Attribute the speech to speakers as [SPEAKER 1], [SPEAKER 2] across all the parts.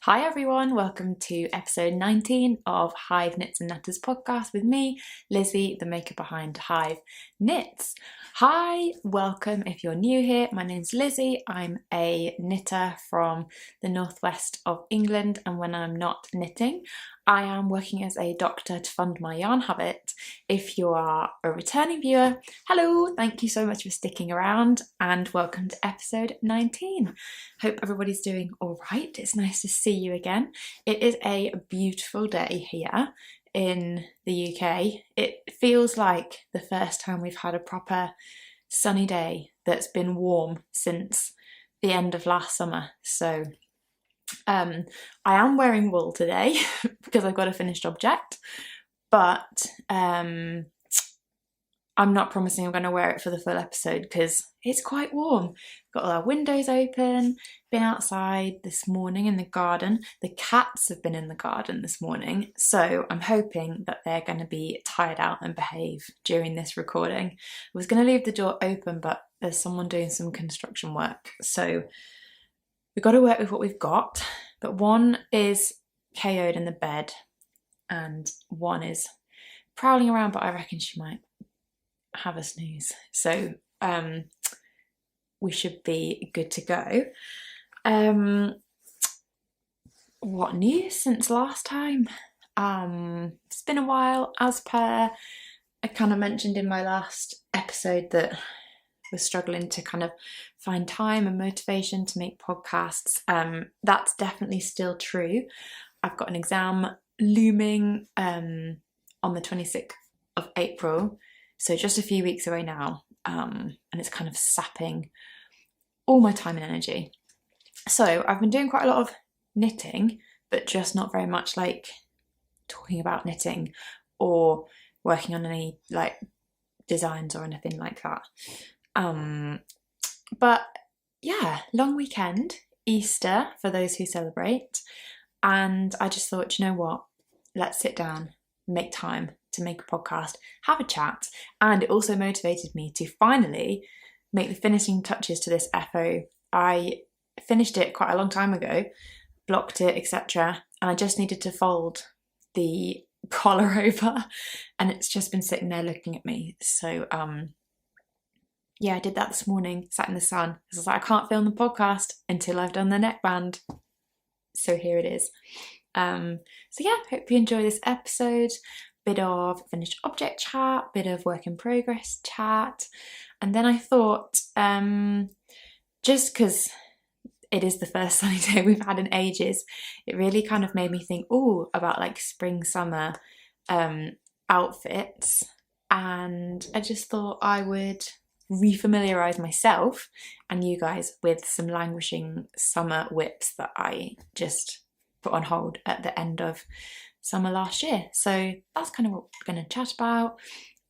[SPEAKER 1] Hi everyone, welcome to episode 19 of Hive Knits and Natters podcast with me, Lizzie, the maker behind Hive Knits. Hi, welcome if you're new here. My name's Lizzie. I'm a knitter from the northwest of England, and when I'm not knitting, I am working as a doctor to fund my yarn habit. If you are a returning viewer, hello, thank you so much for sticking around and welcome to episode 19. Hope everybody's doing all right. It's nice to see you again. It is a beautiful day here in the UK. It feels like the first time we've had a proper sunny day that's been warm since the end of last summer. So I am wearing wool today because I've got a finished object, but I'm not promising I'm going to wear it for the full episode because it's quite warm. Got all our windows open, been outside this morning in the garden. The cats have been in the garden this morning, so I'm hoping that they're going to be tired out and behave during this recording. I was going to leave the door open, but there's someone doing some construction work, so we've got to work with what we've got. But one is KO'd in the bed and one is prowling around, but I reckon she might have a snooze, so we should be good to go. What news since last time? It's been a while. As per I kind of mentioned in my last episode that we're struggling to kind of find time and motivation to make podcasts. That's definitely still true. I've got an exam looming on the 26th of April, so just a few weeks away now, and it's kind of sapping all my time and energy. So I've been doing quite a lot of knitting, but just not very much like talking about knitting or working on any like designs or anything like that. But yeah, long weekend, Easter for those who celebrate, and I just thought, you know what, let's sit down, make time to make a podcast, have a chat. And it also motivated me to finally make the finishing touches to this FO. I finished it quite a long time ago, blocked it, etc., and I just needed to fold the collar over, and it's just been sitting there looking at me. So yeah, I did that this morning, sat in the sun. I was like, I can't film the podcast until I've done the neckband. So here it is. So yeah, hope you enjoy this episode. Bit of finished object chat, bit of work in progress chat, and then I thought, just because it is the first sunny day we've had in ages, it really kind of made me think, about like spring summer outfits, and I just thought I would refamiliarize myself and you guys with some languishing summer whips that I just put on hold at the end of summer last year. So that's kind of what we're going to chat about.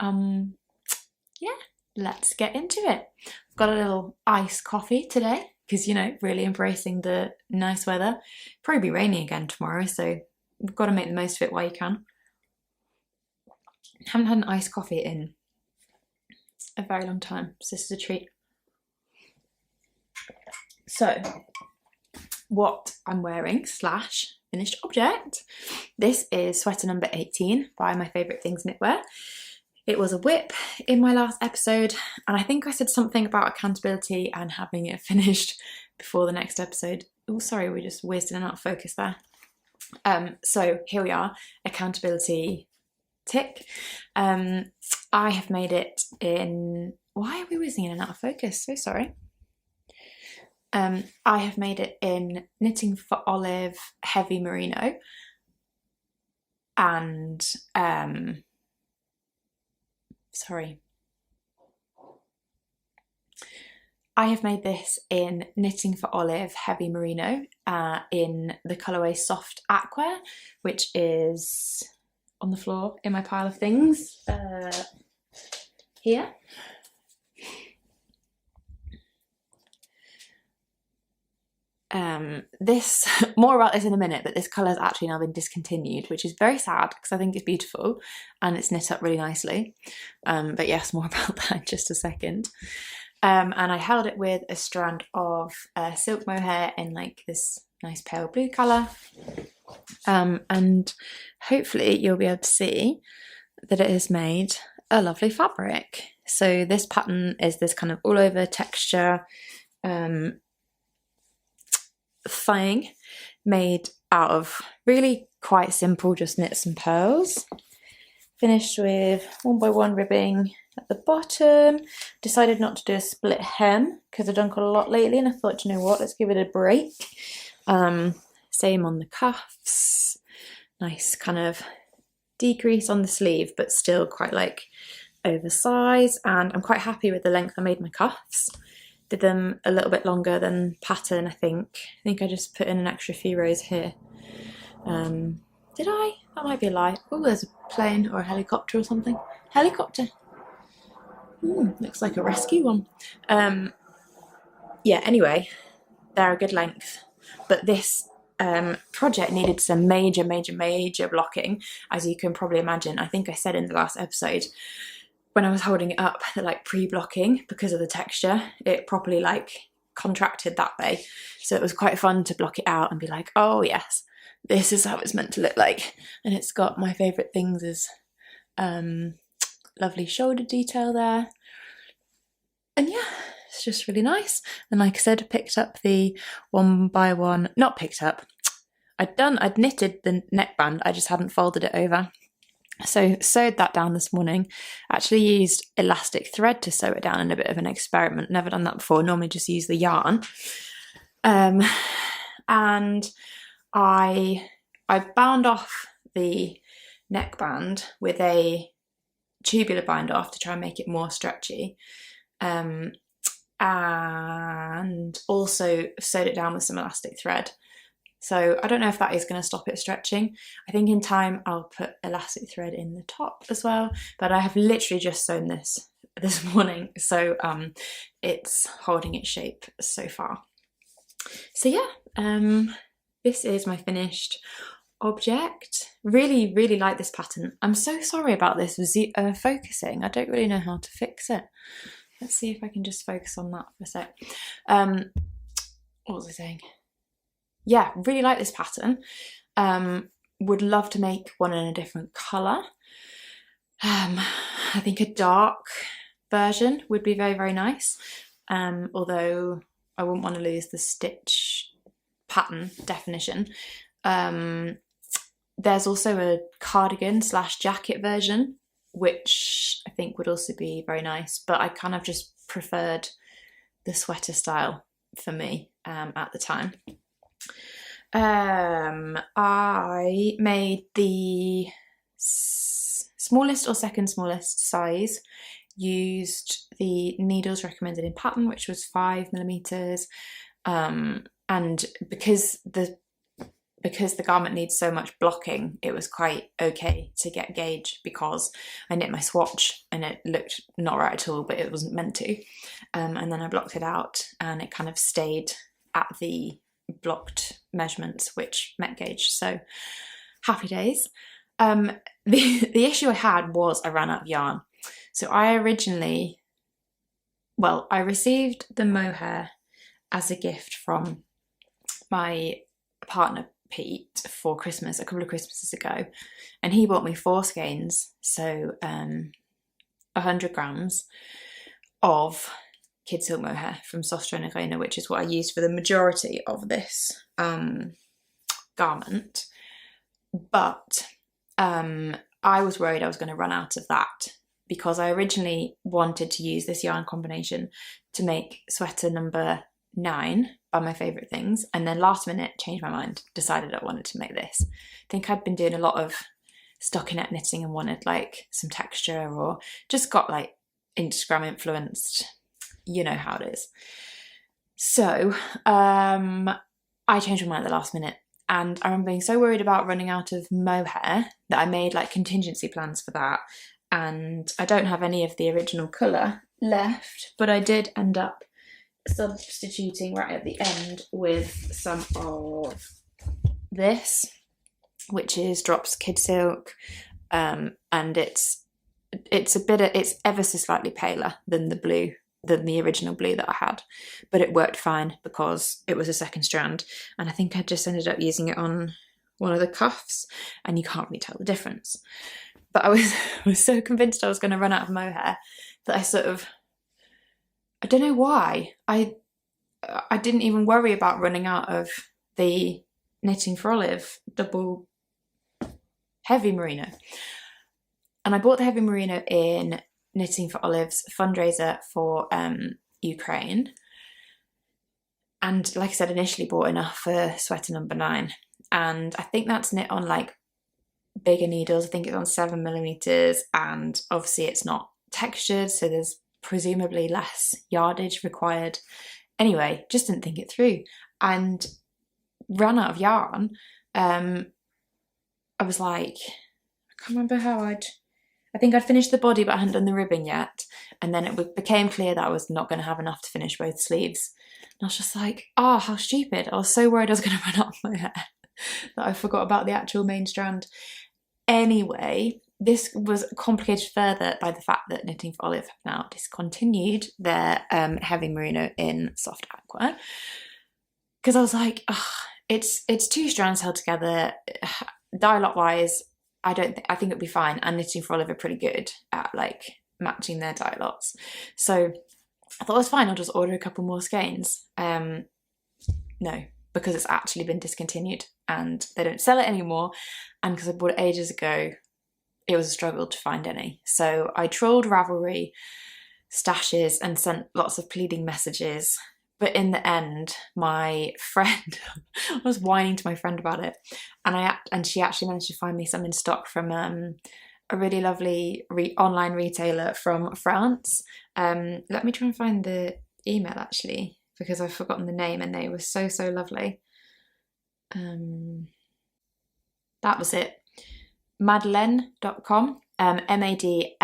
[SPEAKER 1] Yeah, let's get into it. I've got a little iced coffee today because, you know, really embracing the nice weather. Probably be raining again tomorrow, so we've got to make the most of it while you can. Haven't had an iced coffee in a very long time, so this is a treat. So what I'm wearing / finished object. This is sweater number 18 by My Favourite Things Knitwear. It was a whip in my last episode, and I think I said something about accountability and having it finished before the next episode. Oh, sorry, we just whizzed in and out of focus there. So here we are, accountability tick. I have made it in, why are we whizzing in and out of focus? So sorry. I have made it in Knitting for Olive Heavy Merino, and I have made this in Knitting for Olive Heavy Merino in the colourway Soft Aqua, which is on the floor in my pile of things here. This, more about this in a minute, but this colour has actually now been discontinued, which is very sad because I think it's beautiful and it's knit up really nicely. But yes, more about that in just a second. And I held it with a strand of silk mohair in like this nice pale blue colour. And hopefully you'll be able to see that it has made a lovely fabric. So this pattern is this kind of all over texture thing made out of really quite simple just knits and pearls, finished with 1x1 ribbing at the bottom. Decided not to do a split hem because I've done quite a lot lately, and I thought, you know what, let's give it a break. Same on the cuffs, nice kind of decrease on the sleeve but still quite like oversized, and I'm quite happy with the length I made my cuffs. Did them a little bit longer than pattern, I think. I just put in an extra few rows here. Did I? That might be a lie. Oh, there's a plane or a helicopter or something. Helicopter. Looks like a rescue one. Yeah, anyway, they're a good length. But this project needed some major blocking, as you can probably imagine. I think I said in the last episode, when I was holding it up, that like pre-blocking, because of the texture, it properly like contracted that way. So it was quite fun to block it out and be like, oh yes, this is how it's meant to look like. And it's got my favourite things is lovely shoulder detail there. And yeah, it's just really nice. And like I said, picked up the 1x1, not picked up, I'd knitted the neckband, I just hadn't folded it over. So sewed that down this morning. Actually used elastic thread to sew it down in a bit of an experiment. Never done that before, normally just use the yarn. And I bound off the neckband with a tubular bind off to try and make it more stretchy. And also sewed it down with some elastic thread. So I don't know if that is going to stop it stretching. I think in time I'll put elastic thread in the top as well, but I have literally just sewn this morning, so it's holding its shape so far. So yeah, this is my finished object. Really like this pattern. I'm so sorry about this focusing. I don't really know how to fix it. Let's see if I can just focus on that for a sec. What was I saying? Yeah, really like this pattern. Would love to make one in a different colour. I think a dark version would be very nice. Although I wouldn't want to lose the stitch pattern definition. There's also a cardigan / jacket version, which I think would also be very nice, but I kind of just preferred the sweater style for me at the time. I made the smallest or second smallest size, used the needles recommended in pattern, which was 5mm, and because the garment needs so much blocking, it was quite okay to get gauge, because I knit my swatch and it looked not right at all, but it wasn't meant to, and then I blocked it out and it kind of stayed at the blocked measurements, which met gauge, so happy days. The issue I had was I ran out of yarn. So I received the mohair as a gift from my partner Pete for Christmas a couple of Christmases ago, and he bought me 4 skeins, so 100 grams of kid silk mohair from Sostrene and Grene, which is what I used for the majority of this garment. But I was worried I was going to run out of that, because I originally wanted to use this yarn combination to make sweater number 9 by my favourite things, and then last minute changed my mind, decided I wanted to make this. I think I'd been doing a lot of stockinette knitting and wanted like some texture, or just got like Instagram influenced, you know how it is. So I changed my mind at the last minute, and I remember being so worried about running out of mohair that I made like contingency plans for that, and I don't have any of the original colour left, but I did end up substituting right at the end with some of this, which is Drops Kid Silk, and it's ever so slightly paler than the blue than the original blue that I had, but it worked fine because it was a second strand, and I think I just ended up using it on one of the cuffs, and you can't really tell the difference. But I was so convinced I was going to run out of mohair that I don't know why, I didn't even worry about running out of the Knitting for Olive double heavy merino. And I bought the heavy merino in Knitting for Olive's fundraiser for Ukraine. And like I said, initially bought enough for sweater number 9. And I think that's knit on like bigger needles. I think it's on 7mm, and obviously it's not textured, so there's presumably less yardage required. Anyway, just didn't think it through and ran out of yarn. I was like, I can't remember how I think I'd finished the body, but I hadn't done the ribbing yet. And then it became clear that I was not going to have enough to finish both sleeves. And I was just like, oh, how stupid. I was so worried I was going to run out of my hair that I forgot about the actual main strand. Anyway, this was complicated further by the fact that Knitting for Olive have now discontinued their heavy merino in soft aqua. Because I was like, oh, it's 2 strands held together. Dye lot wise, I think it'd be fine, and Knitting for Olive are pretty good at like matching their dye lots. So I thought it was fine, I'll just order a couple more skeins. No, because it's actually been discontinued and they don't sell it anymore, and because I bought it ages ago, it was a struggle to find any. So I trolled Ravelry stashes and sent lots of pleading messages. But in the end, my friend, I was whining to my friend about it, and she actually managed to find me some in stock from a really lovely online retailer from France. Let me try and find the email actually, because I've forgotten the name, and they were so lovely. That was it. Madelaine.com, Madlaine,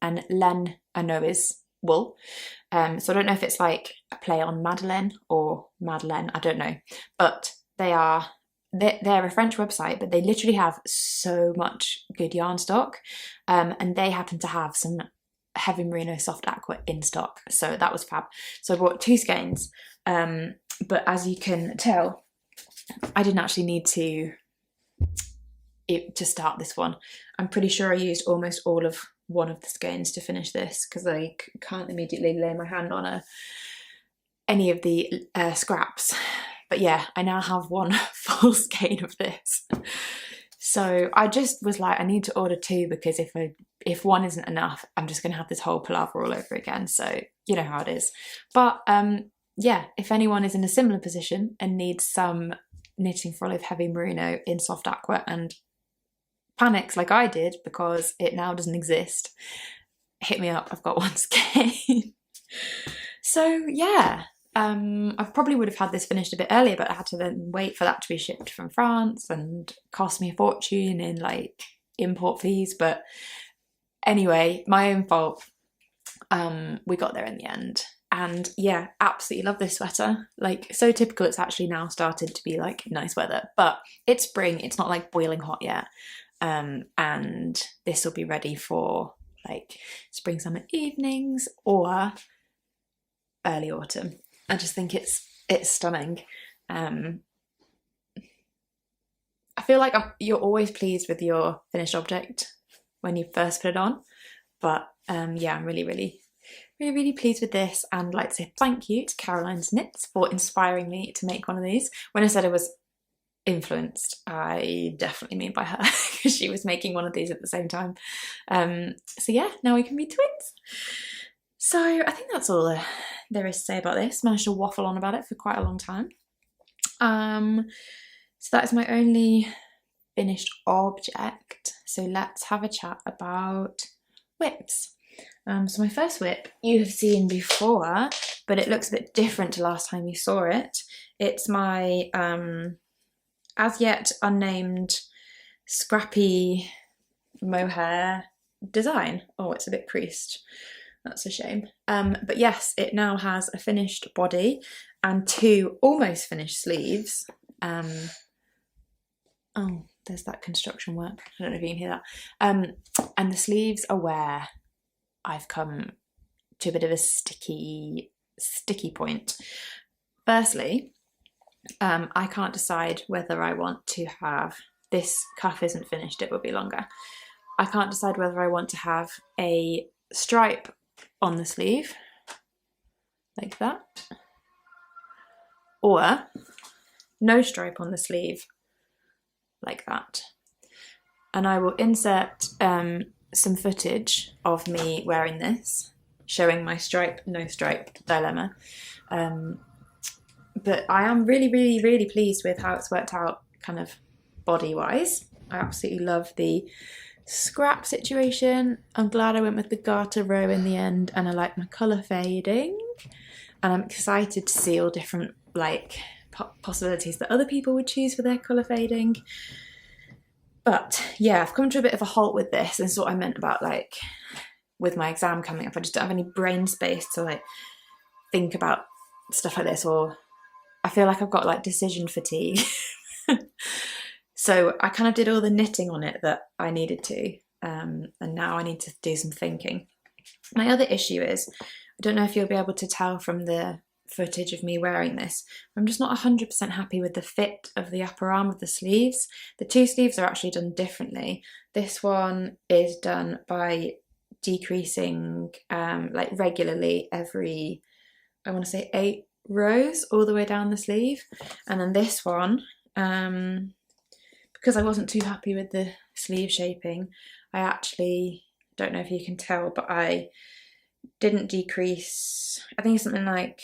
[SPEAKER 1] and Len I know is wool. So I don't know if it's like a play on Madeleine or Madeleine, I don't know. But they're a French website, but they literally have so much good yarn stock. And they happen to have some heavy merino soft aqua in stock. So that was fab. So I bought 2 skeins. But as you can tell, I didn't actually need to start this one. I'm pretty sure I used almost all of one of the skeins to finish this, because I can't immediately lay my hand on any of the scraps. But yeah, I now have 1 full skein of this. So I just was like, I need to order 2, because if 1 isn't enough, I'm just going to have this whole palaver all over again. So you know how it is. But yeah, if anyone is in a similar position and needs some Knitting for Olive heavy merino in soft aqua and panics like I did because it now doesn't exist, hit me up. I've got 1 skein. So yeah, I probably would have had this finished a bit earlier, but I had to then wait for that to be shipped from France and cost me a fortune in like import fees. But anyway, my own fault. We got there in the end. And yeah, absolutely love this sweater. Like, so typical, it's actually now started to be like nice weather, but it's spring, it's not like boiling hot yet. And this will be ready for like spring summer evenings or early autumn. I just think it's stunning. I feel like you're always pleased with your finished object when you first put it on, but yeah, I'm really pleased with this, and I'd like to say thank you to Caroline's Knits for inspiring me to make one of these. When I said I was influenced, I definitely mean by her, because she was making one of these at the same time. So yeah, now we can be twins. So I think that's all there is to say about this. Managed to waffle on about it for quite a long time. So that is my only finished object. So let's have a chat about whips. So my first whip you have seen before, but it looks a bit different to last time you saw it. It's my as yet unnamed Scrappy Mohair design. Oh, it's a bit creased. That's a shame. But yes, it now has a finished body and 2 almost finished sleeves. Oh, there's that construction work. I don't know if you can hear that. And the sleeves are where I've come to a bit of a sticky point. Firstly, I can't decide whether I want to have, this cuff isn't finished, it will be longer. I can't decide whether I want to have a stripe on the sleeve, like that, or no stripe on the sleeve, like that. And I will insert some footage of me wearing this, showing my stripe, no stripe dilemma. But I am really, really, really pleased with how it's worked out kind of body-wise. I absolutely love the scrap situation. I'm glad I went with the garter row in the end, and I like my colour fading. And I'm excited to see all different like possibilities that other people would choose for their colour fading. But yeah, I've come to a bit of a halt with this, and this is what I meant about like with my exam coming up. I just don't have any brain space to like think about stuff like this, or I feel like I've got like decision fatigue. So I kind of did all the knitting on it that I needed to, and now I need to do some thinking. My other issue is, I don't know if you'll be able to tell from the footage of me wearing this, I'm just not 100% happy with the fit of the upper arm of the sleeves. The two sleeves are actually done differently. This one is done by decreasing like regularly every, I want to say 8 rows all the way down the sleeve. And then this one, because I wasn't too happy with the sleeve shaping, I actually, don't know if you can tell, but I didn't decrease, I think it's something like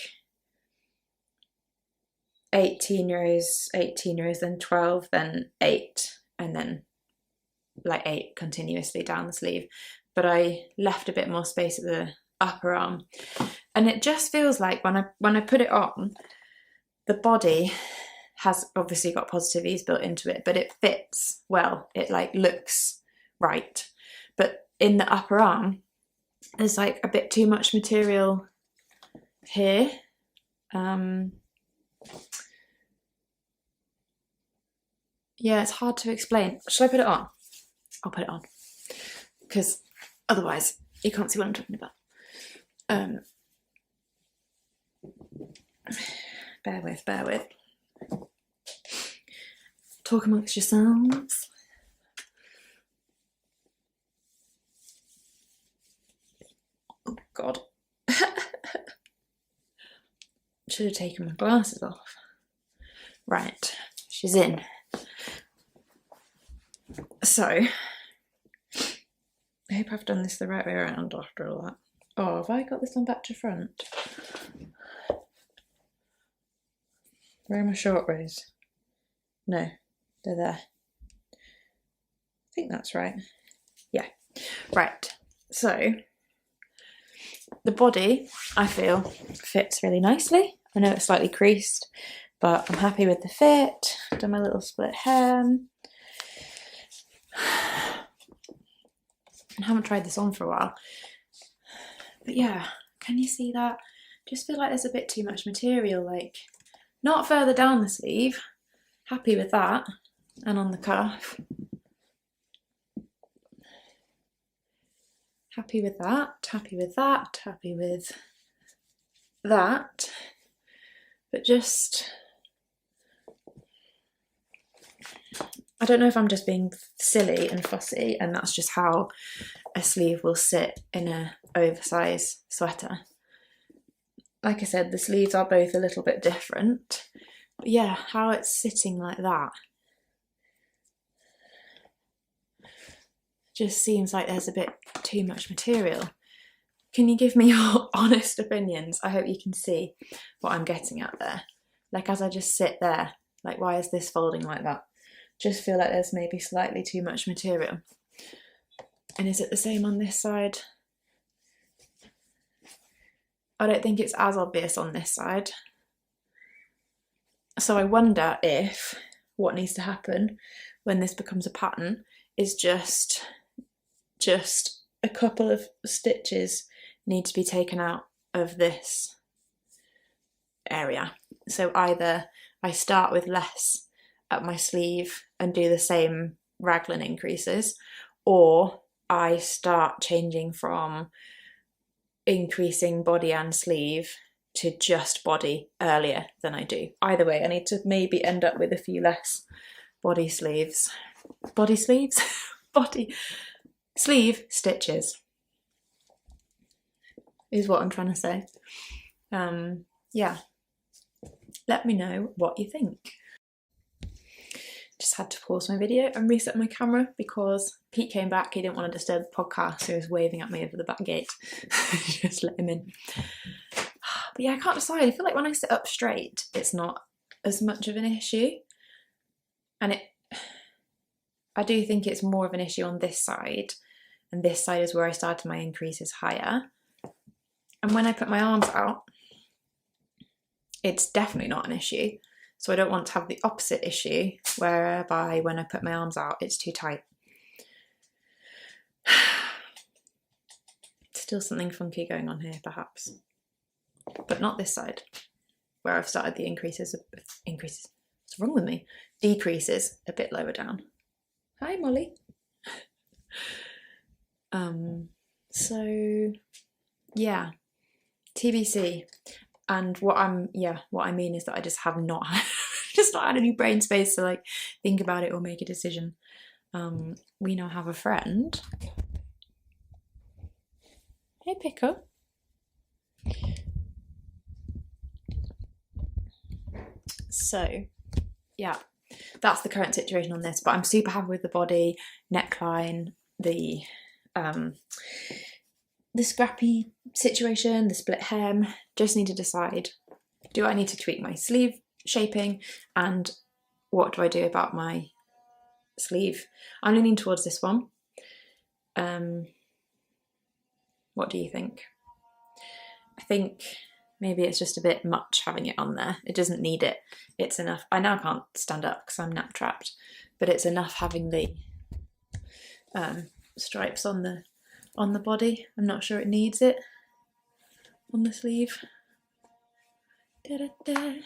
[SPEAKER 1] 18 rows, then 12, then 8, and then like 8 continuously down the sleeve. But I left a bit more space at the upper arm, and it just feels like when I put it on, the body has obviously got positive ease built into it, but it fits well. It like looks right. But in the upper arm, there's like a bit too much material here. Yeah, it's hard to explain. Should I put it on? I'll put it on, because otherwise you can't see what I'm talking about. Bear with. Talk amongst yourselves. Oh God. Should have taken my glasses off. Right, she's in. So, I hope I've done this the right way around after all that. Oh, have I got this one back to front? Where are my short rows? No, they're there. I think that's right. Yeah, right. So, the body, I feel, fits really nicely. I know it's slightly creased, but I'm happy with the fit. I've done my little split hem. I haven't tried this on for a while. But yeah, can you see that? Just feel like there's a bit too much material, like not further down the sleeve. Happy with that. And on the cuff. Happy with that, happy with that, happy with that. But just, I don't know if I'm just being silly and fussy, and that's just how a sleeve will sit in a oversized sweater. Like I said, the sleeves are both a little bit different, but yeah, how it's sitting like that just seems like there's a bit too much material. Can you give me your honest opinions? I hope you can see what I'm getting at there. Like as I just sit there, like why is this folding like that? Just feel like there's maybe slightly too much material. And is it the same on this side? I don't think it's as obvious on this side. So I wonder if what needs to happen when this becomes a pattern is just a couple of stitches need to be taken out of this area. So either I start with less at my sleeve and do the same raglan increases, or I start changing from increasing body and sleeve to just body earlier than I do. Either way, I need to maybe end up with a few less body sleeves. Body sleeves? Body sleeve stitches is what I'm trying to say. Yeah, let me know what you think. Just had to pause my video and reset my camera because Pete came back. He didn't want to disturb the podcast, so he was waving at me over the back gate. Just let him in. But yeah, I can't decide. I feel like when I sit up straight, it's not as much of an issue. And I do think it's more of an issue on this side. And this side is where I started my increases higher. And when I put my arms out, it's definitely not an issue. So I don't want to have the opposite issue, whereby when I put my arms out, it's too tight. Still something funky going on here, perhaps. But not this side, where I've started the increases. What's wrong with me? Decreases a bit lower down. Hi, Molly. So yeah, TBC. And what I mean is that I just have not had any brain space to like think about it or make a decision. We now have a friend. Hey, Picker. So yeah, that's the current situation on this, but I'm super happy with the body, neckline, the scrappy situation, the split hem. Just need to decide, do I need to tweak my sleeve shaping, and what do I do about my sleeve? I'm leaning towards this one. What do you think? I think maybe it's just a bit much having it on there. It doesn't need it. It's enough. I now can't stand up because I'm nap trapped, but it's enough having the stripes on the body. I'm not sure it needs it on the sleeve. Da-da-da.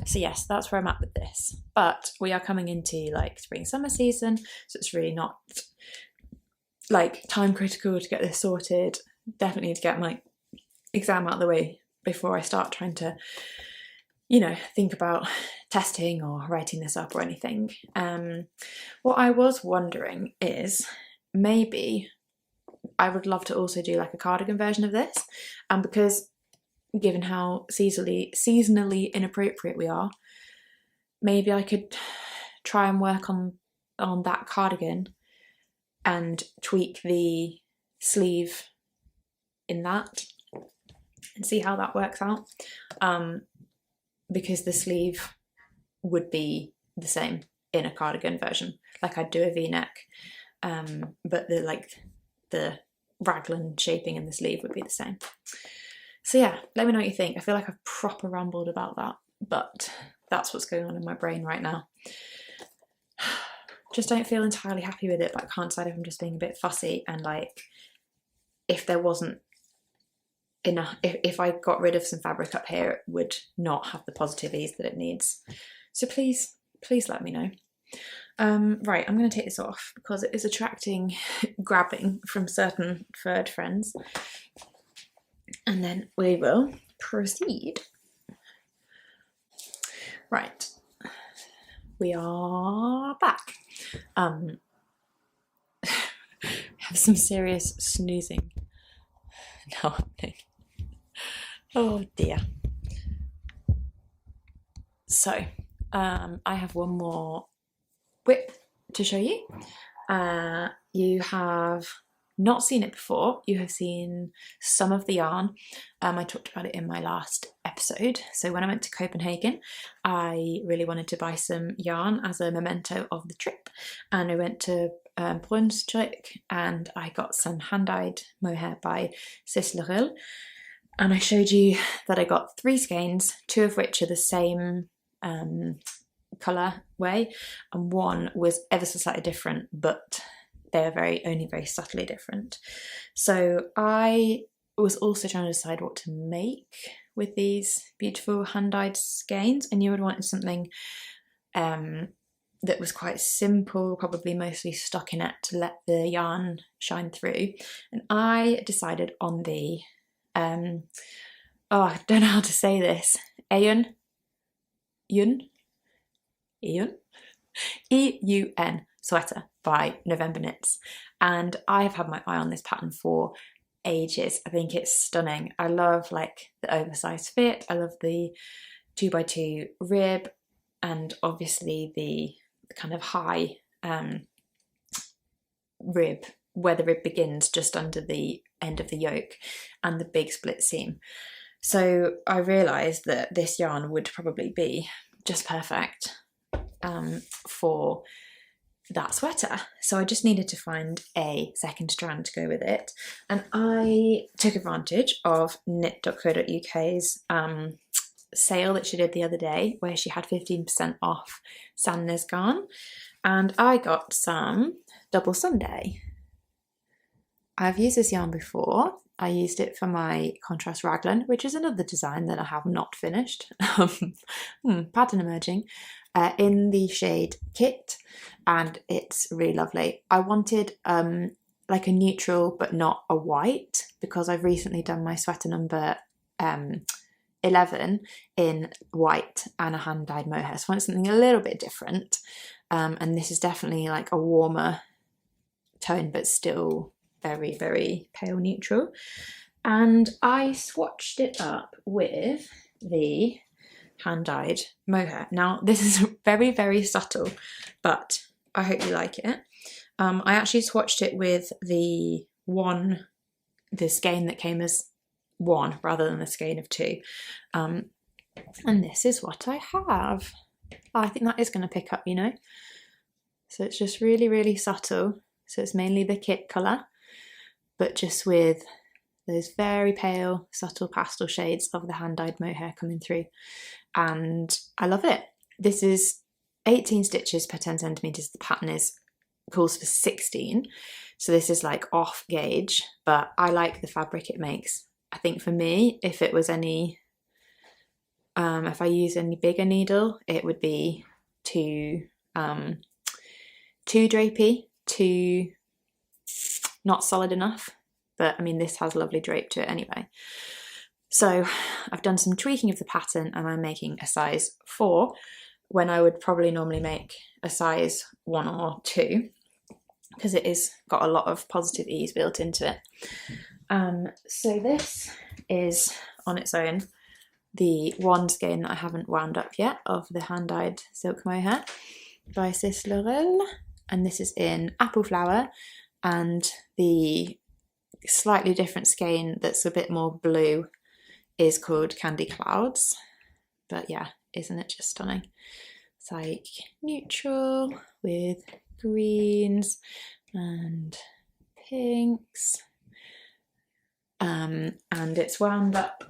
[SPEAKER 1] So yes, that's where I'm at with this. But we are coming into like spring summer season, so it's really not like time critical to get this sorted. Definitely need to get my exam out of the way before I start trying to, you know, think about testing or writing this up or anything. What I was wondering is maybe I would love to also do like a cardigan version of this, and because given how seasonally inappropriate we are, maybe I could try and work on that cardigan and tweak the sleeve in that and see how that works out, because the sleeve would be the same in a cardigan version. Like I'd do a v-neck, but the raglan shaping in the sleeve would be the same. So yeah, let me know what you think. I feel like I've proper rambled about that, but that's what's going on in my brain right now. Just don't feel entirely happy with it, but I can't decide if I'm just being a bit fussy, and like if there wasn't enough, if I got rid of some fabric up here, it would not have the positive ease that it needs. So please let me know. Right, I'm going to take this off because it is attracting grabbing from certain furred friends. And then we will proceed. Right, we are back. Have some serious snoozing now happening. Oh dear. So, I have one more whip to show you. You have not seen it before. You have seen some of the yarn. I talked about it in my last episode. So when I went to Copenhagen, I really wanted to buy some yarn as a memento of the trip, and I went to Brunswick and I got some hand-dyed mohair by Sostrene, and I showed you that I got 3 skeins, 2 of which are the same colour way, and 1 was ever so slightly different, but they're only very subtly different. So I was also trying to decide what to make with these beautiful hand-dyed skeins, and you would want something that was quite simple, probably mostly stockinette to let the yarn shine through. And I decided on the, oh, I don't know how to say this, Eun Sweater by November Knits. And I've had my eye on this pattern for ages. I think it's stunning. I love like the oversized fit. I love the 2x2 rib, and obviously the kind of high rib, where the rib begins just under the end of the yoke, and the big split seam. So I realised that this yarn would probably be just perfect for that sweater. So I just needed to find a second strand to go with it, and I took advantage of knit.co.uk's sale that she did the other day, where she had 15% off Sandnes Garn, and I got some Double Sunday. I've used this yarn before. I used it for my contrast raglan, which is another design that I have not finished. Pattern emerging, in the shade Kit, and it's really lovely. I wanted like a neutral but not a white, because I've recently done my sweater number 11 in white and a hand-dyed mohair, so I wanted something a little bit different, and this is definitely like a warmer tone but still very, very pale neutral. And I swatched it up with the hand-dyed mohair. Now this is very, very subtle, but I hope you like it. I actually swatched it with the skein that came as one rather than a skein of two, and this is what I have. I think that is going to pick up, you know. So it's just really, really subtle. So it's mainly the Kit colour, but just with those very pale, subtle pastel shades of the hand-dyed mohair coming through, and I love it. This is 18 stitches per 10 centimetres. The pattern calls for 16, so this is like off gauge, but I like the fabric it makes. I think for me, if it was any, if I use any bigger needle, it would be too drapey, too not solid enough. But I mean, this has lovely drape to it anyway. So I've done some tweaking of the pattern, and I'm making a size 4 when I would probably normally make a size 1 or 2, because it is got a lot of positive ease built into it. So this is on its own the one skein that I haven't wound up yet of the hand-dyed silk mohair by Sis Laurel, and this is in Apple Flower, and the slightly different skein that's a bit more blue is called Candy Clouds. But yeah, isn't it just stunning? It's like neutral with greens and pinks, and it's wound up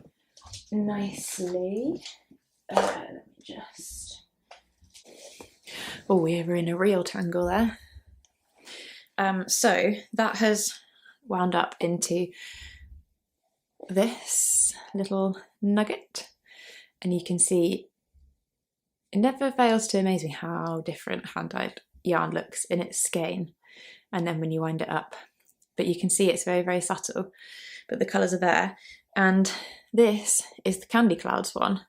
[SPEAKER 1] nicely. Let me just, oh, we're in a real tangle there. So that has wound up into this little nugget, and you can see it never fails to amaze me how different hand-dyed yarn looks in its skein and then when you wind it up. But you can see it's very, very subtle, but the colours are there. And this is the Candy Clouds one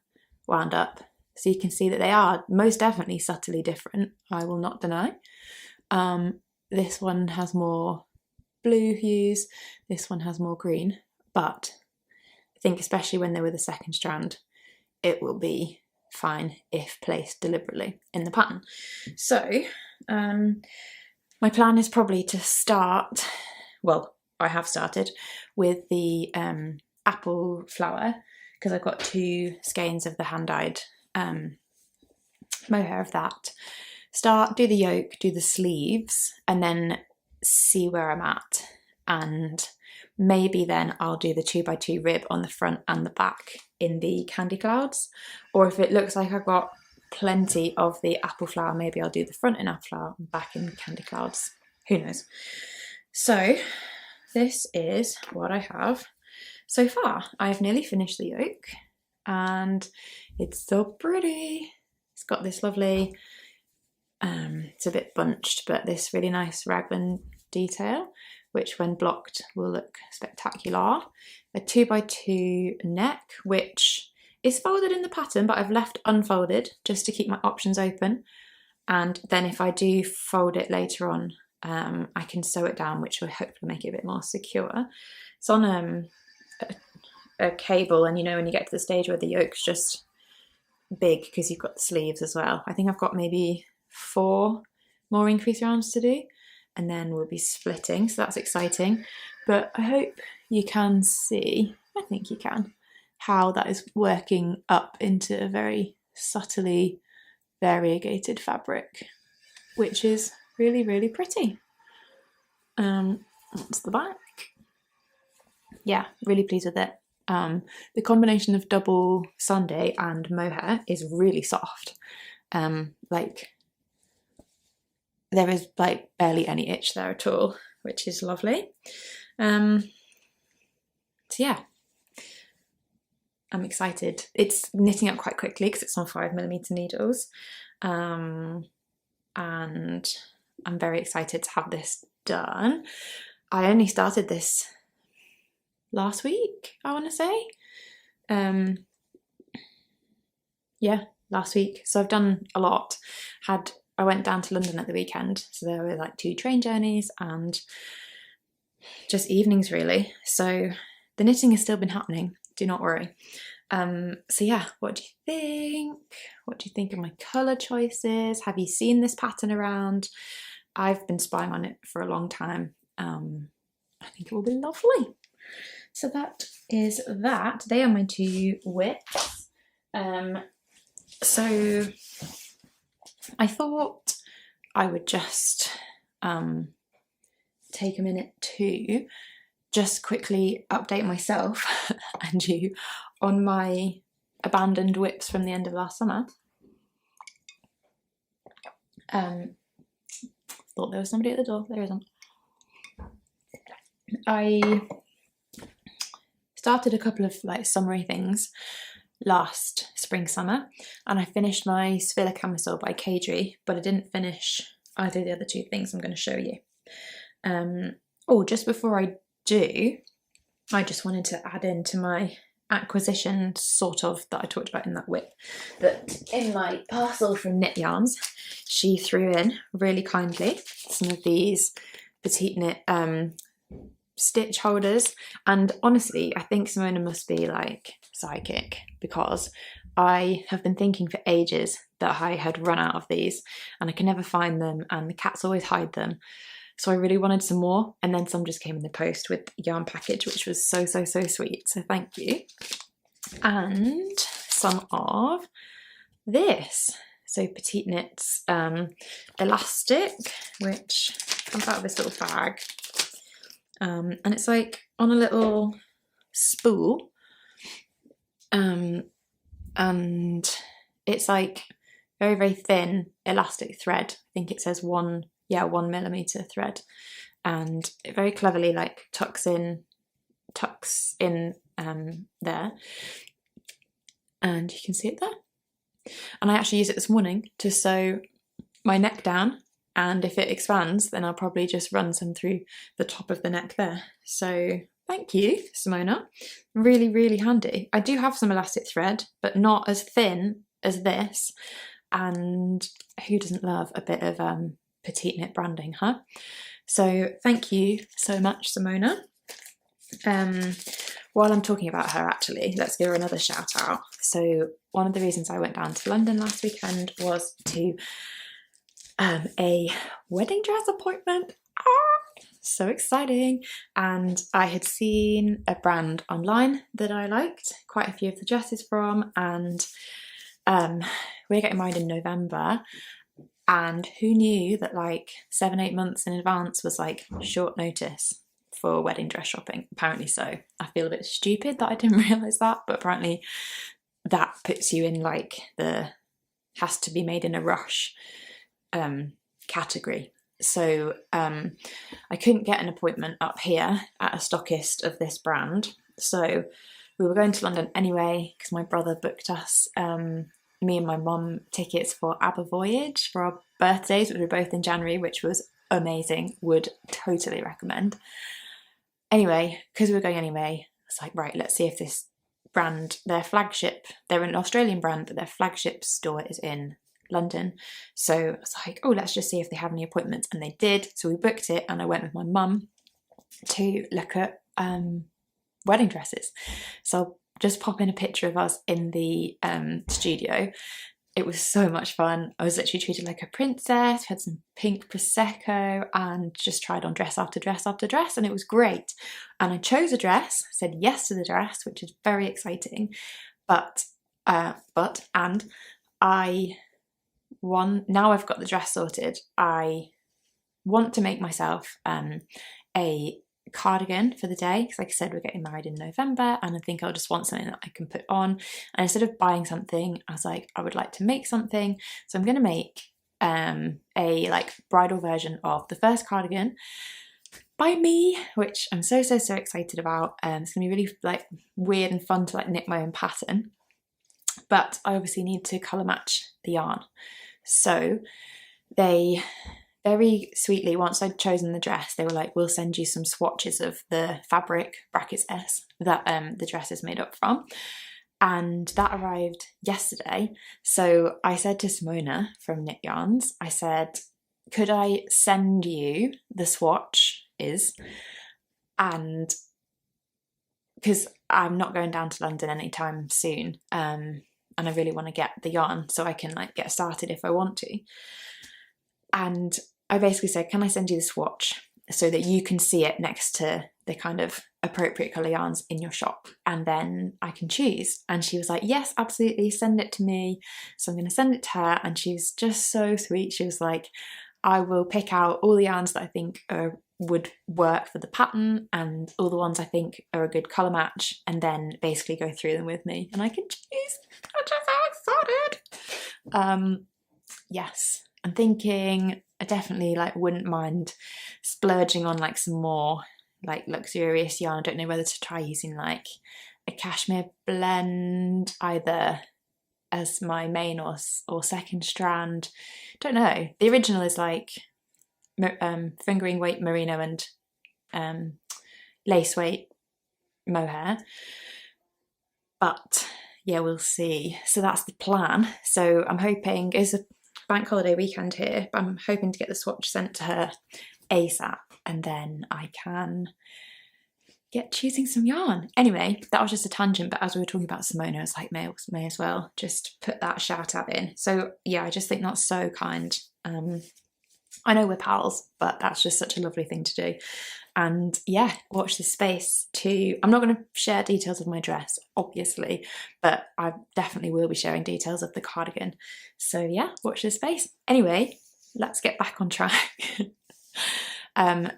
[SPEAKER 1] wound up, so you can see that they are most definitely subtly different, I will not deny. This one has more blue hues, this one has more green, but I think especially when they're with a second strand, it will be fine if placed deliberately in the pattern. So my plan is probably to start, well, I have started with the Apple Flower, because I've got 2 skeins of the hand-dyed mohair of that. Do the yoke, do the sleeves, and then see where I'm at, and maybe then I'll do the 2x2 rib on the front and the back in the Candy Clouds, or if it looks like I've got plenty of the Apple Flower, maybe I'll do the front in Apple Flower and back in Candy Clouds, who knows. So this is what I have so far. I've nearly finished the yoke and it's so pretty. It's got this lovely It's a bit bunched, but this really nice raglan detail, which when blocked will look spectacular. A 2x2 neck, which is folded in the pattern, but I've left unfolded just to keep my options open. And then if I do fold it later on, I can sew it down, which will hopefully make it a bit more secure. It's on a cable, and you know when you get to the stage where the yoke's just big because you've got the sleeves as well. I think I've got maybe 4 more increase rounds to do, and then we'll be splitting, so that's exciting. But I hope you can see, I think you can, how that is working up into a very subtly variegated fabric, which is really, really pretty. That's the back. Yeah, really pleased with it. The combination of double Sunday and mohair is really soft. Like there is like barely any itch there at all, which is lovely. So yeah, I'm excited. It's knitting up quite quickly because it's on 5mm needles. And I'm very excited to have this done. I only started this last week, I want to say. Yeah, last week. So I've done a lot. I went down to London at the weekend, so there were like 2 train journeys and just evenings really. So the knitting has still been happening, do not worry. So yeah, what do you think? What do you think of my colour choices? Have you seen this pattern around? I've been spying on it for a long time. I think it will be lovely. So that is that. They are my 2 widths. So I thought I would just take a minute to just quickly update myself and you on my abandoned whips from the end of last summer. Thought there was somebody at the door. There isn't. I started a couple of like summery things last spring summer, and I finished my Svilla camisole by Kadri, but I didn't finish either of the other 2 things I'm going to show you. Oh, just before I do, I just wanted to add into my acquisition sort of that I talked about in that whip, that in my parcel from Knit Yarns she threw in really kindly some of these petite knit stitch holders. And honestly, I think Simona must be like psychic, because I have been thinking for ages that I had run out of these and I can never find them, and the cats always hide them. So I really wanted some more, and then some just came in the post with a yarn package, which was so sweet, so thank you. And some of this, so Petite Knits elastic, which comes out of this little bag, and it's like on a little spool, and it's like very thin elastic thread. I think it says 1mm thread, and it very cleverly like tucks in there, and you can see it there. And I actually used it this morning to sew my neck down, and if it expands then I'll probably just run some through the top of the neck there. So thank you, Simona, really handy. I do have some elastic thread, but not as thin as this, and who doesn't love a bit of petite knit branding, huh? So thank you so much, Simona. While I'm talking about her, actually, let's give her another shout out. So one of the reasons I went down to London last weekend was to a wedding dress appointment. So exciting. And I had seen a brand online that I liked quite a few of the dresses from, and we're getting married in November. And who knew that like 7-8 months in advance was like short notice for wedding dress shopping? Apparently so. I feel a bit stupid that I didn't realise that, but apparently that puts you in like the has to be made in a rush category. So I couldn't get an appointment up here at a stockist of this brand. So we were going to London anyway because my brother booked us me and my mum tickets for ABBA Voyage for our birthdays, which were both in January, which was amazing. Would totally recommend. Anyway, because we were going anyway, it's like, right, let's see if this brand, their flagship, they're an Australian brand, but their flagship store is in London. So it's like, oh, let's just see if they have any appointments. And they did. So we booked it, and I went with my mum to look at wedding dresses. So I'll just pop in a picture of us in the studio. It was so much fun. I was literally treated like a princess, had some pink Prosecco, and just tried on dress after dress after dress, and it was great. And I chose a dress, said yes to the dress, which is very exciting. But now I've got the dress sorted, I want to make myself a cardigan for the day, because like I said, we're getting married in November, and I think I'll just want something that I can put on. And instead of buying something, I was like, I would like to make something. So I'm going to make a like bridal version of the first cardigan by me, which I'm so excited about. It's going to be really like weird and fun to like knit my own pattern, but I obviously need to colour match the yarn. So they very sweetly, once I'd chosen the dress, they were like, we'll send you some swatches of the fabric, brackets S, that the dress is made up from. And that arrived yesterday. So I said to Simona from Knit Yarns, I said, could I send you the swatches? And because I'm not going down to London anytime soon, and I really want to get the yarn so I can like get started if I want to. And I basically said, can I send you the swatch so that you can see it next to the kind of appropriate colour yarns in your shop, and then I can choose? And she was like, yes, absolutely, send it to me. So I'm going to send it to her, and she's just so sweet. She was like, I will pick out all the yarns that I think would work for the pattern, and all the ones I think are a good colour match, and then basically go through them with me and I can choose. I'm just so excited. Yes, I'm thinking I definitely like wouldn't mind splurging on like some more like luxurious yarn. I don't know whether to try using like a cashmere blend either as my main or second strand. Don't know. The original is like fingering weight merino and lace weight mohair, but yeah, we'll see. So that's the plan. So I'm hoping, it's a bank holiday weekend here, but I'm hoping to get the swatch sent to her ASAP, and then I can get choosing some yarn. Anyway, that was just a tangent, but as we were talking about Simona, I was like, may as well just put that shout out in. So yeah, I just think that's so kind. I know we're pals, but that's just such a lovely thing to do. And yeah, watch this space to, I'm not going to share details of my dress, obviously, but I definitely will be sharing details of the cardigan. So yeah, watch this space. Anyway, let's get back on track.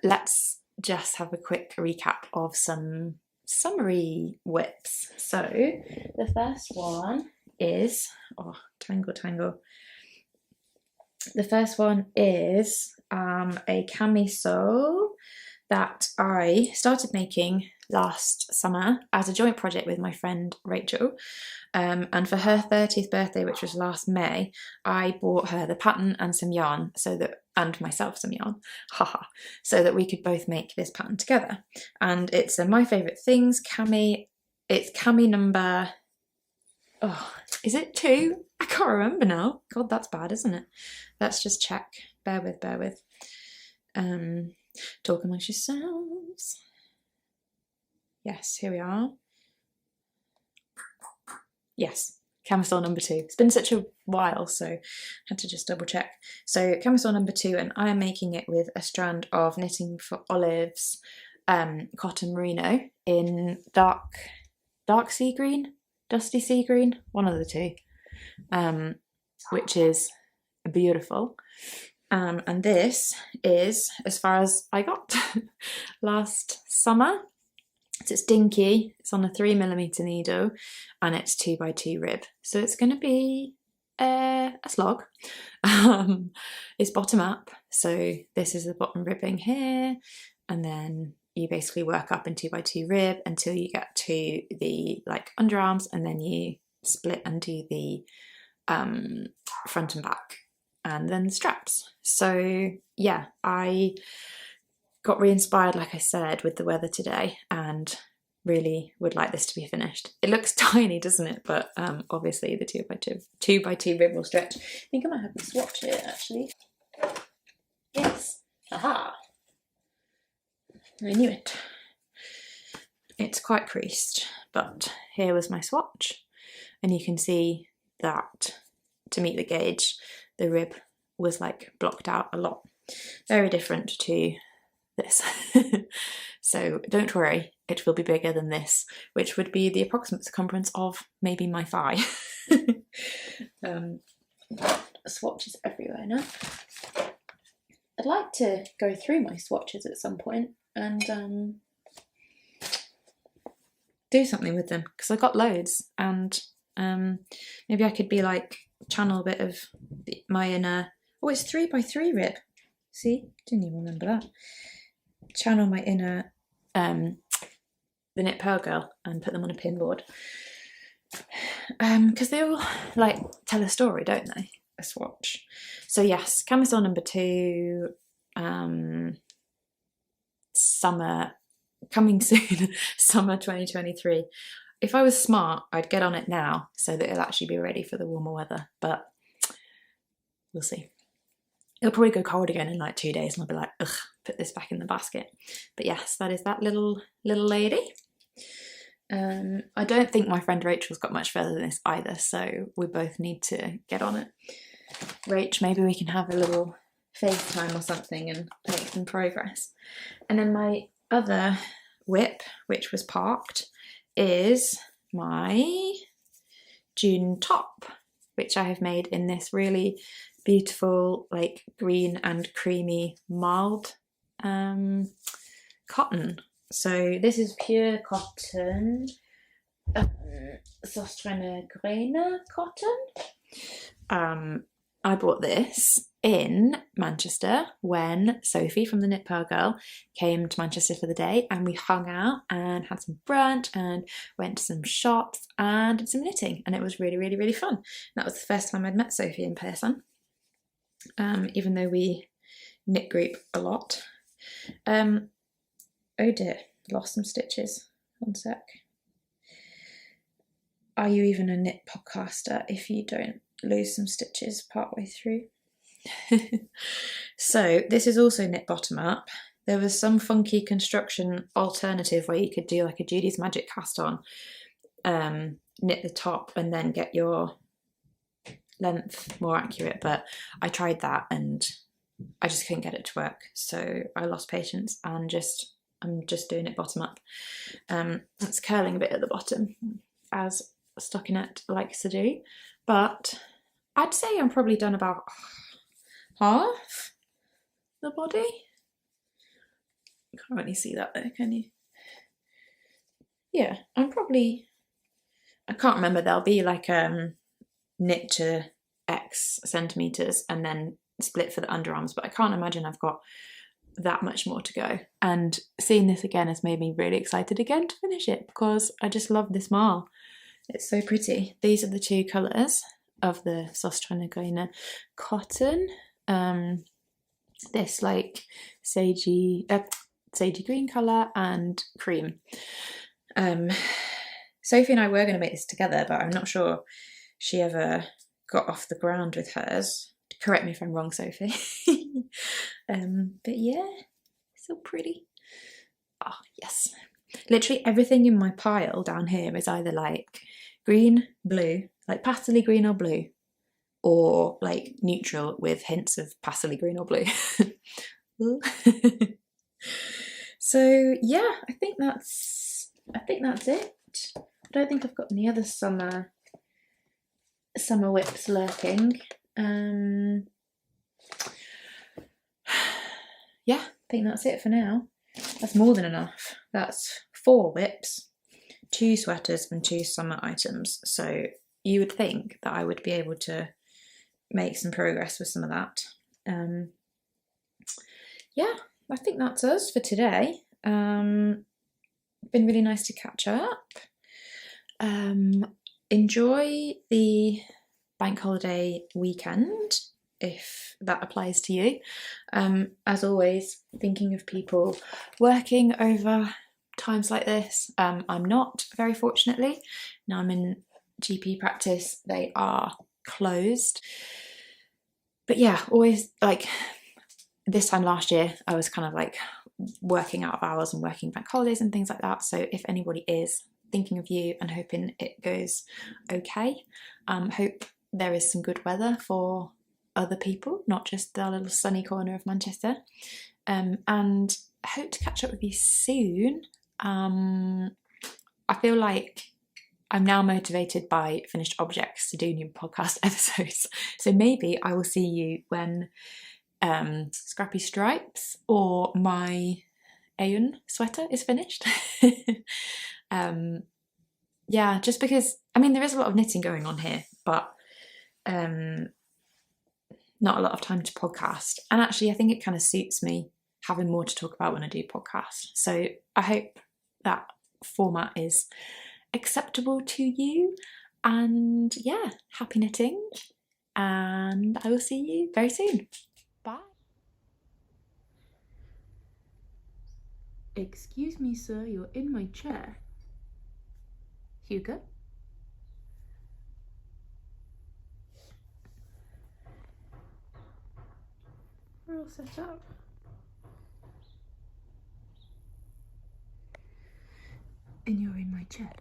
[SPEAKER 1] Let's just have a quick recap of some summary whips. So the first one is, oh, tangle. The first one is a camisole that I started making last summer as a joint project with my friend Rachel. And for her 30th birthday, which was last May, I bought her the pattern and some yarn and myself some yarn, so that we could both make this pattern together. And it's My Favourite Things it's cami number, is it 2? I can't remember now. God, that's bad, isn't it? Let's just check. Bear with. Talk amongst yourselves. Yes, here we are. Yes, camisole number 2. It's been such a while, so I had to just double check. So camisole number 2, and I am making it with a strand of Knitting for Olives cotton merino in dark sea green, dusty sea green, one of the two, which is beautiful. And this is as far as I got last summer. So it's dinky, it's on a 3mm needle, and it's 2x2 rib. So it's going to be a slog. It's bottom up, so this is the bottom ribbing here, and then you basically work up in 2x2 rib until you get to the like underarms, and then you split and do the front and back, and then the straps. So yeah, I got re-inspired, like I said, with the weather today, and really would like this to be finished. It looks tiny, doesn't it? But obviously the 2x2 rib will stretch. I think I might have to swatch it actually. Yes, aha! I knew it. It's quite creased, but here was my swatch, and you can see that to meet the gauge, the rib was like blocked out a lot. Very different to this. So don't worry, it will be bigger than this, which would be the approximate circumference of maybe my thigh. Swatches everywhere now. I'd like to go through my swatches at some point and do something with them, because I got loads, and maybe I could be like channel a bit of my inner, oh, it's 3x3 rib, see, didn't even remember that, channel my inner the Knit Pearl Girl and put them on a pin board, because they all like tell a story, don't they, a swatch. So yes, Camisole No.2, summer coming soon, summer 2023. If I was smart, I'd get on it now so that it'll actually be ready for the warmer weather, but we'll see. It'll probably go cold again in like 2 days and I'll be like, ugh, put this back in the basket. But yes, that is that little lady. I don't think my friend Rachel's got much further than this either, so we both need to get on it. Rach, maybe we can have a little FaceTime or something and make some progress. And then my other whip, which was parked, is my June top, which I have made in this really beautiful like green and creamy mild cotton. So this is pure cotton, Sostrene Grene cotton. I bought this in Manchester when Sophie from the Knit Pearl Girl came to Manchester for the day, and we hung out and had some brunch and went to some shops and did some knitting, and it was really, really, really fun. That was the first time I'd met Sophie in person, even though we knit group a lot. Oh dear, lost some stitches. One sec. Are you even a knit podcaster if you don't lose some stitches partway through? So this is also knit bottom up. There was some funky construction alternative where you could do like a Judy's Magic cast on, knit the top and then get your length more accurate, but I tried that and I just couldn't get it to work, so I lost patience and I'm just doing it bottom up. It's curling a bit at the bottom, as stockinette likes to do, but I'd say I'm probably done about half the body. Can't really see that there, can you? Yeah, I can't remember, there'll be like knit to X centimetres and then split for the underarms, but I can't imagine I've got that much more to go. And seeing this again has made me really excited again to finish it, because I just love this marl. It's so pretty. These are the two colours of the Sostrene Grene cotton. This like sagey green colour and cream. Sophie and I were going to make this together, but I'm not sure she ever got off the ground with hers. Correct me if I'm wrong, Sophie. But yeah, so pretty. Oh, yes. Literally everything in my pile down here is either like green, blue, like pastely green or blue, or like neutral with hints of pastely green or blue. So yeah, I think that's it. I don't think I've got any other summer whips lurking. Yeah, I think that's it for now. That's more than enough. That's 4 whips, 2 sweaters and 2 summer items. So you would think that I would be able to make some progress with some of that. Yeah, I think that's us for today. Been really nice to catch up. Enjoy the bank holiday weekend, if that applies to you. As always, thinking of people working over times like this. I'm not, very fortunately. Now I'm in GP practice, they are closed. But yeah, always, like, this time last year, I was kind of like working out of hours and working bank holidays and things like that. So if anybody is, thinking of you and hoping it goes okay. Hope there is some good weather for other people, not just the little sunny corner of Manchester. And hope to catch up with you soon. I feel like I'm now motivated by finished objects to do new podcast episodes. So maybe I will see you when Scrappy Stripes or my Eun sweater is finished. Yeah, just because, I mean, there is a lot of knitting going on here, but not a lot of time to podcast. And actually, I think it kind of suits me having more to talk about when I do podcast. So I hope that format is acceptable to you. And yeah, happy knitting. And I will see you very soon. Bye.
[SPEAKER 2] Excuse me, sir, you're in my chair. Hugo? We're all set up. And you're in my chair.